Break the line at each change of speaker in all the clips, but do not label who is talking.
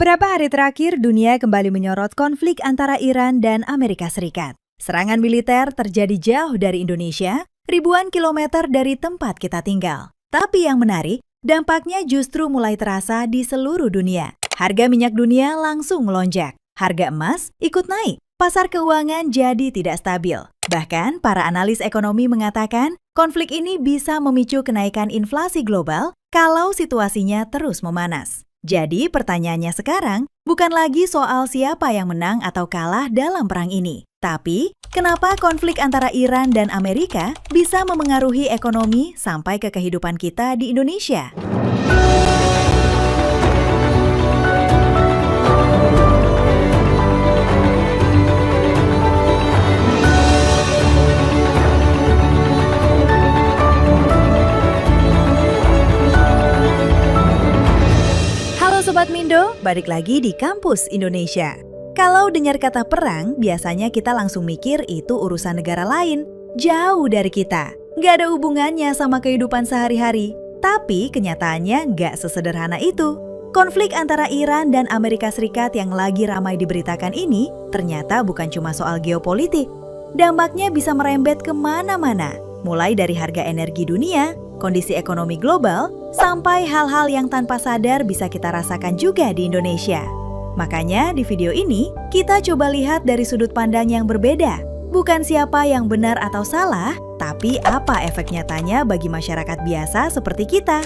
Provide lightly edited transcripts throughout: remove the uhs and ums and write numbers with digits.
Beberapa hari terakhir, dunia kembali menyorot konflik antara Iran dan Amerika Serikat. Serangan militer terjadi jauh dari Indonesia, ribuan kilometer dari tempat kita tinggal. Tapi yang menarik, dampaknya justru mulai terasa di seluruh dunia. Harga minyak dunia langsung melonjak, harga emas ikut naik, pasar keuangan jadi tidak stabil. Bahkan, para analis ekonomi mengatakan konflik ini bisa memicu kenaikan inflasi global kalau situasinya terus memanas. Jadi pertanyaannya sekarang bukan lagi soal siapa yang menang atau kalah dalam perang ini. Tapi, kenapa konflik antara Iran dan Amerika bisa memengaruhi ekonomi sampai ke kehidupan kita di Indonesia? Sobat Mindo, balik lagi di Kampus Indonesia. Kalau dengar kata perang, biasanya kita langsung mikir itu urusan negara lain, jauh dari kita. Nggak ada hubungannya sama kehidupan sehari-hari. Tapi kenyataannya nggak sesederhana itu. Konflik antara Iran dan Amerika Serikat yang lagi ramai diberitakan ini ternyata bukan cuma soal geopolitik. Dampaknya bisa merembet kemana-mana, mulai dari harga energi dunia, kondisi ekonomi global, sampai hal-hal yang tanpa sadar bisa kita rasakan juga di Indonesia. Makanya di video ini, kita coba lihat dari sudut pandang yang berbeda. Bukan siapa yang benar atau salah, tapi apa efek nyatanya bagi masyarakat biasa seperti kita.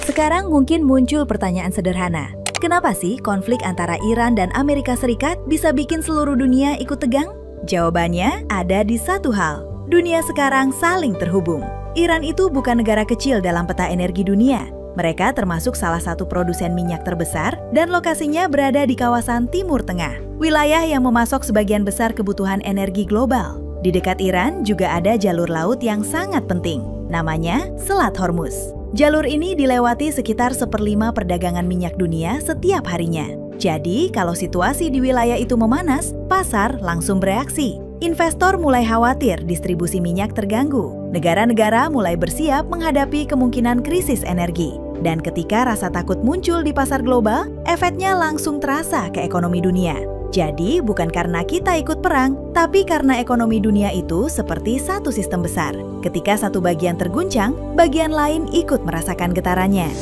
Sekarang mungkin muncul pertanyaan sederhana. Kenapa sih konflik antara Iran dan Amerika Serikat bisa bikin seluruh dunia ikut tegang? Jawabannya ada di satu hal. Dunia sekarang saling terhubung. Iran itu bukan negara kecil dalam peta energi dunia. Mereka termasuk salah satu produsen minyak terbesar dan lokasinya berada di kawasan Timur Tengah, wilayah yang memasok sebagian besar kebutuhan energi global. Di dekat Iran juga ada jalur laut yang sangat penting, namanya Selat Hormuz. Jalur ini dilewati sekitar 1/5 perdagangan minyak dunia setiap harinya. Jadi, kalau situasi di wilayah itu memanas, pasar langsung bereaksi. Investor mulai khawatir distribusi minyak terganggu. Negara-negara mulai bersiap menghadapi kemungkinan krisis energi. Dan ketika rasa takut muncul di pasar global, efeknya langsung terasa ke ekonomi dunia. Jadi bukan karena kita ikut perang, tapi karena ekonomi dunia itu seperti satu sistem besar. Ketika satu bagian terguncang, bagian lain ikut merasakan getarannya.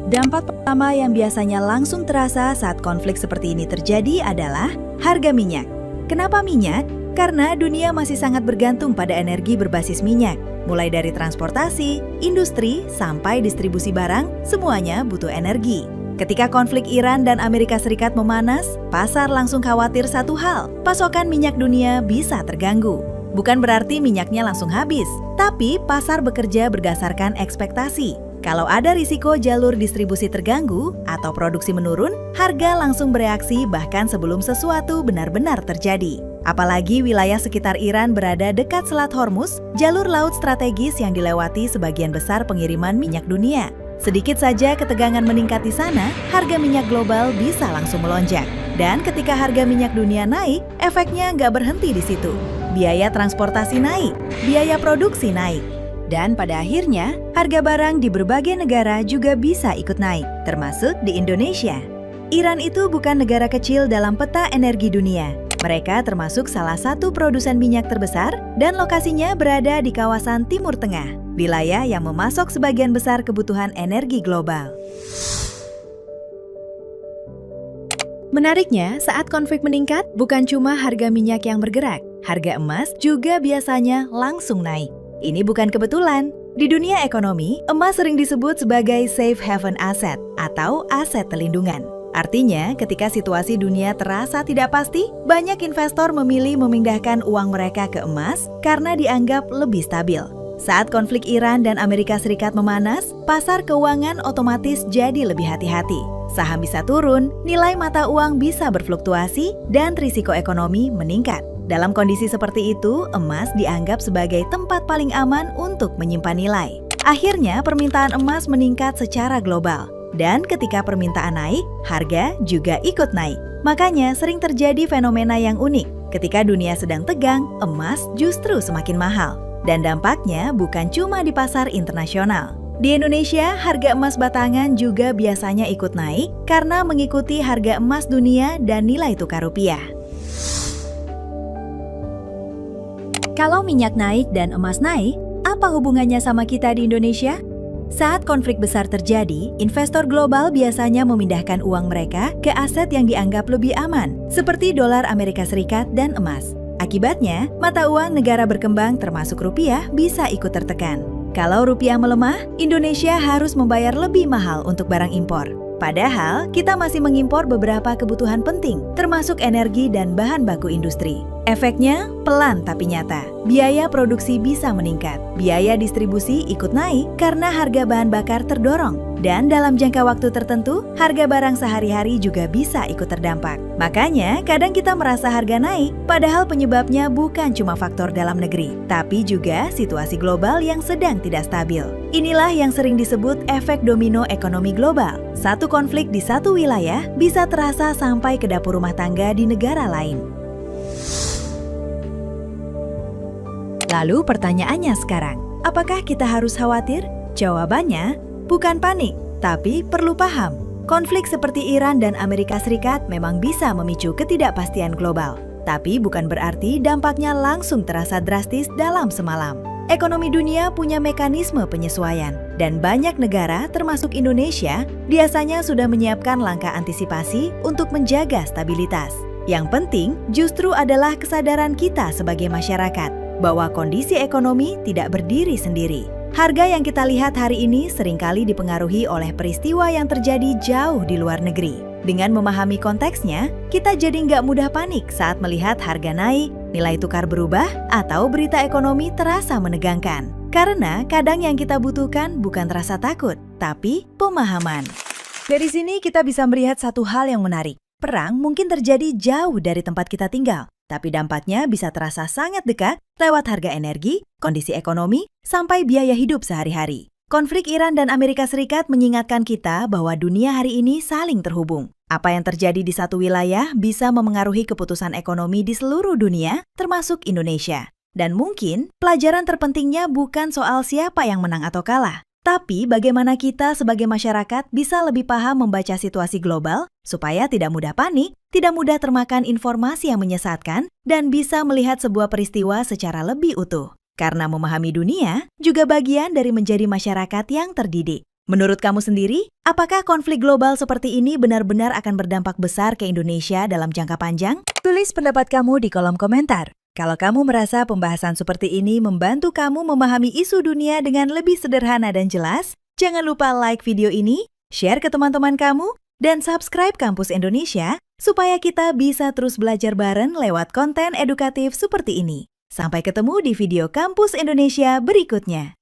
Dampak pertama yang biasanya langsung terasa saat konflik seperti ini terjadi adalah harga minyak. Kenapa minyak? Karena dunia masih sangat bergantung pada energi berbasis minyak. Mulai dari transportasi, industri, sampai distribusi barang, semuanya butuh energi. Ketika konflik Iran dan Amerika Serikat memanas, pasar langsung khawatir satu hal, pasokan minyak dunia bisa terganggu. Bukan berarti minyaknya langsung habis, tapi pasar bekerja berdasarkan ekspektasi. Kalau ada risiko jalur distribusi terganggu atau produksi menurun, harga langsung bereaksi bahkan sebelum sesuatu benar-benar terjadi. Apalagi wilayah sekitar Iran berada dekat Selat Hormuz, jalur laut strategis yang dilewati sebagian besar pengiriman minyak dunia. Sedikit saja ketegangan meningkat di sana, harga minyak global bisa langsung melonjak. Dan ketika harga minyak dunia naik, efeknya nggak berhenti di situ. Biaya transportasi naik, biaya produksi naik. Dan pada akhirnya, harga barang di berbagai negara juga bisa ikut naik, termasuk di Indonesia. Iran itu bukan negara kecil dalam peta energi dunia. Mereka termasuk salah satu produsen minyak terbesar dan lokasinya berada di kawasan Timur Tengah, wilayah yang memasok sebagian besar kebutuhan energi global. Menariknya, saat konflik meningkat, bukan cuma harga minyak yang bergerak, harga emas juga biasanya langsung naik. Ini bukan kebetulan. Di dunia ekonomi, emas sering disebut sebagai safe haven asset atau aset pelindungan. Artinya, ketika situasi dunia terasa tidak pasti, banyak investor memilih memindahkan uang mereka ke emas karena dianggap lebih stabil. Saat konflik Iran dan Amerika Serikat memanas, pasar keuangan otomatis jadi lebih hati-hati. Saham bisa turun, nilai mata uang bisa berfluktuasi, dan risiko ekonomi meningkat. Dalam kondisi seperti itu, emas dianggap sebagai tempat paling aman untuk menyimpan nilai. Akhirnya, permintaan emas meningkat secara global. Dan ketika permintaan naik, harga juga ikut naik. Makanya sering terjadi fenomena yang unik. Ketika dunia sedang tegang, emas justru semakin mahal. Dan dampaknya bukan cuma di pasar internasional. Di Indonesia, harga emas batangan juga biasanya ikut naik karena mengikuti harga emas dunia dan nilai tukar rupiah. Kalau minyak naik dan emas naik, apa hubungannya sama kita di Indonesia? Saat konflik besar terjadi, investor global biasanya memindahkan uang mereka ke aset yang dianggap lebih aman, seperti dolar Amerika Serikat dan emas. Akibatnya, mata uang negara berkembang termasuk rupiah bisa ikut tertekan. Kalau rupiah melemah, Indonesia harus membayar lebih mahal untuk barang impor. Padahal, kita masih mengimpor beberapa kebutuhan penting, termasuk energi dan bahan baku industri. Efeknya pelan tapi nyata. Biaya produksi bisa meningkat, biaya distribusi ikut naik karena harga bahan bakar terdorong. Dan dalam jangka waktu tertentu, harga barang sehari-hari juga bisa ikut terdampak. Makanya, kadang kita merasa harga naik, padahal penyebabnya bukan cuma faktor dalam negeri, tapi juga situasi global yang sedang tidak stabil. Inilah yang sering disebut efek domino ekonomi global. Satu konflik di satu wilayah bisa terasa sampai ke dapur rumah tangga di negara lain. Lalu pertanyaannya sekarang, apakah kita harus khawatir? Jawabannya, bukan panik, tapi perlu paham. Konflik seperti Iran dan Amerika Serikat memang bisa memicu ketidakpastian global. Tapi bukan berarti dampaknya langsung terasa drastis dalam semalam. Ekonomi dunia punya mekanisme penyesuaian, dan banyak negara termasuk Indonesia biasanya sudah menyiapkan langkah antisipasi untuk menjaga stabilitas. Yang penting justru adalah kesadaran kita sebagai masyarakat bahwa kondisi ekonomi tidak berdiri sendiri. Harga yang kita lihat hari ini seringkali dipengaruhi oleh peristiwa yang terjadi jauh di luar negeri. Dengan memahami konteksnya, kita jadi nggak mudah panik saat melihat harga naik, nilai tukar berubah, atau berita ekonomi terasa menegangkan. Karena kadang yang kita butuhkan bukan rasa takut, tapi pemahaman. Dari sini kita bisa melihat satu hal yang menarik. Perang mungkin terjadi jauh dari tempat kita tinggal, tapi dampaknya bisa terasa sangat dekat lewat harga energi, kondisi ekonomi, sampai biaya hidup sehari-hari. Konflik Iran dan Amerika Serikat mengingatkan kita bahwa dunia hari ini saling terhubung. Apa yang terjadi di satu wilayah bisa memengaruhi keputusan ekonomi di seluruh dunia, termasuk Indonesia. Dan mungkin pelajaran terpentingnya bukan soal siapa yang menang atau kalah, tapi bagaimana kita sebagai masyarakat bisa lebih paham membaca situasi global supaya tidak mudah panik, tidak mudah termakan informasi yang menyesatkan, dan bisa melihat sebuah peristiwa secara lebih utuh. Karena memahami dunia juga bagian dari menjadi masyarakat yang terdidik. Menurut kamu sendiri, apakah konflik global seperti ini benar-benar akan berdampak besar ke Indonesia dalam jangka panjang? Tulis pendapat kamu di kolom komentar. Kalau kamu merasa pembahasan seperti ini membantu kamu memahami isu dunia dengan lebih sederhana dan jelas, jangan lupa like video ini, share ke teman-teman kamu, dan subscribe Kampus Indonesia supaya kita bisa terus belajar bareng lewat konten edukatif seperti ini. Sampai ketemu di video Kampus Indonesia berikutnya.